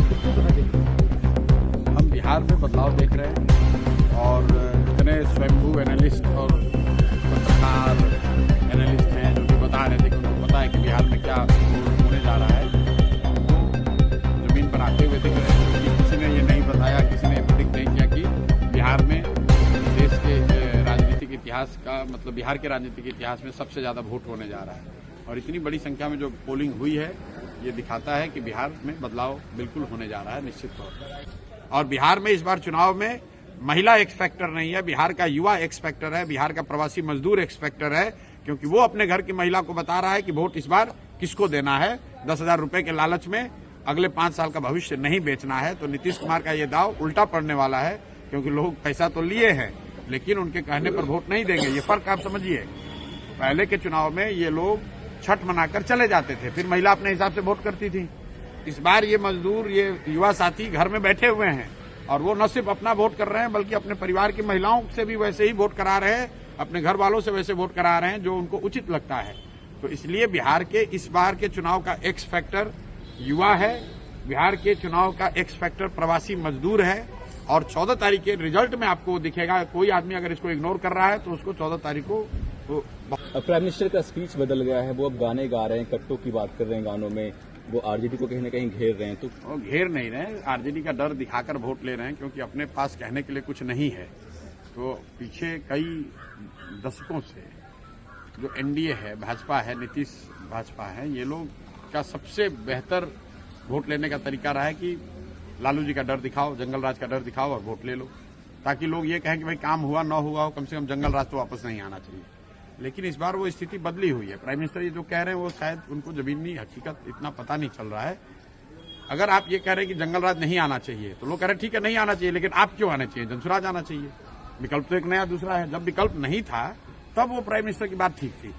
हम बिहार में बदलाव देख रहे हैं और जितने स्वयंभू एनालिस्ट और पत्रकार एनालिस्ट हैं जो भी बता रहे थे कि उनको पता है कि बिहार में क्या होने जा रहा है, वो जमीन पर आते हुए दिख रहे हैं। किसी ने ये नहीं बताया, किसी ने प्रेडिक्ट नहीं किया कि बिहार में देश के राजनीतिक इतिहास का मतलब बिहार के राजनीतिक इतिहास में सबसे ज़्यादा वोट होने जा रहा है। और इतनी बड़ी संख्या में जो पोलिंग हुई है, ये दिखाता है कि बिहार में बदलाव बिल्कुल होने जा रहा है निश्चित तौर पर। और बिहार में इस बार चुनाव में महिला एक्स फैक्टर नहीं है, बिहार का युवा एक्स फैक्टर है, बिहार का प्रवासी मजदूर एक्स फैक्टर है, क्योंकि वो अपने घर की महिला को बता रहा है कि वोट इस बार किसको देना है। 10,000 रुपए के लालच में अगले 5 साल का भविष्य नहीं बेचना है। तो नीतीश कुमार का ये दाव उल्टा पड़ने वाला है, क्योंकि लोग पैसा तो लिए हैं लेकिन उनके कहने पर वोट नहीं देंगे। ये फर्क आप समझिए। पहले के चुनाव में ये लोग छठ मनाकर चले जाते थे, फिर महिला अपने हिसाब से वोट करती थी। इस बार ये मजदूर, ये युवा साथी घर में बैठे हुए हैं और वो न सिर्फ अपना वोट कर रहे हैं बल्कि अपने परिवार की महिलाओं से भी वैसे ही वोट करा रहे हैं, अपने घर वालों से वैसे वोट करा रहे हैं जो उनको उचित लगता है। तो इसलिए बिहार के इस बार के चुनाव का एक्स फैक्टर युवा है, बिहार के चुनाव का एक्स फैक्टर प्रवासी मजदूर है। और 14 तारीख के रिजल्ट में आपको दिखेगा, कोई आदमी अगर इसको इग्नोर कर रहा है तो उसको 14 तारीख को प्राइम मिनिस्टर का स्पीच बदल गया है, वो अब गाने गा रहे हैं, कट्टों की बात कर रहे हैं गानों में, वो आरजेडी को कहीं न कहीं घेर रहे हैं। तो वो घेर नहीं रहे, आरजेडी का डर दिखाकर वोट ले रहे हैं, क्योंकि अपने पास कहने के लिए कुछ नहीं है। तो पीछे कई दशकों से जो एनडीए है, भाजपा है, नीतीश भाजपा है, ये लोग का सबसे बेहतर वोट लेने का तरीका रहा है कि लालू जी का डर दिखाओ, जंगल राज का डर दिखाओ और वोट ले लो, ताकि लोग ये कहें कि भाई काम हुआ ना हुआ हो, कम से कम जंगल राज तो वापस नहीं आना चाहिए। लेकिन इस बार वो स्थिति बदली हुई है। प्राइम मिनिस्टर ये जो कह रहे हैं वो शायद उनको जमीनी हकीकत इतना पता नहीं चल रहा है। अगर आप ये कह रहे हैं कि जंगल राज नहीं आना चाहिए तो लोग कह रहे हैं ठीक है नहीं आना चाहिए, लेकिन आप क्यों आना चाहिए, जनसुराज आना चाहिए। विकल्प तो एक नया दूसरा है। जब विकल्प नहीं था तब वो प्राइम मिनिस्टर की बात ठीक थी,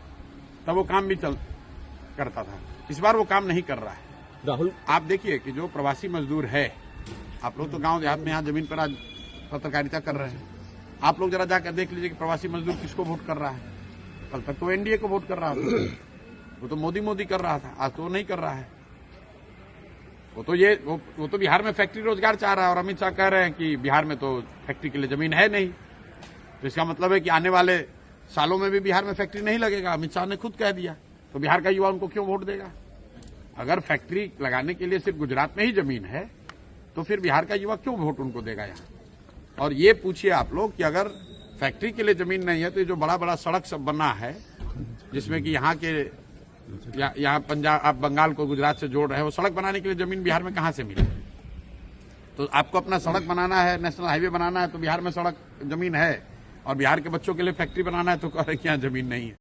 तब वो काम भी करता था। इस बार वो काम नहीं कर रहा है। राहुल, आप देखिए कि जो प्रवासी मजदूर है, आप लोग तो गांव देहात में यहाँ जमीन पर आज पत्रकारिता कर रहे हैं, आप लोग जरा जाकर देख लीजिए कि प्रवासी मजदूर किसको वोट कर रहा है। कल तक तो एनडीए को वोट कर रहा था, वो तो मोदी कर रहा था, आज तो नहीं कर रहा है। वो तो बिहार में फैक्ट्री रोजगार चाह रहा है और अमित शाह कह रहे हैं कि बिहार में तो फैक्ट्री के लिए जमीन है नहीं। तो इसका मतलब है कि आने वाले सालों में भी बिहार में फैक्ट्री नहीं लगेगा। अमित शाह ने खुद कह दिया, तो बिहार का युवा उनको क्यों वोट देगा। अगर फैक्ट्री लगाने के लिए सिर्फ गुजरात में ही जमीन है तो फिर बिहार का युवा क्यों वोट उनको देगा यहाँ। और ये पूछिए आप लोग कि अगर फैक्ट्री के लिए जमीन नहीं है तो ये जो बड़ा बड़ा सड़क सब बना है, जिसमें कि यहाँ के यहाँ पंजाब, आप बंगाल को गुजरात से जोड़ रहे हैं, वो सड़क बनाने के लिए जमीन बिहार में कहाँ से मिले। तो आपको अपना सड़क बनाना है, नेशनल हाईवे बनाना है तो बिहार में सड़क जमीन है, और बिहार के बच्चों के लिए फैक्ट्री बनाना है तो कह रहे कि यहाँ जमीन नहीं है।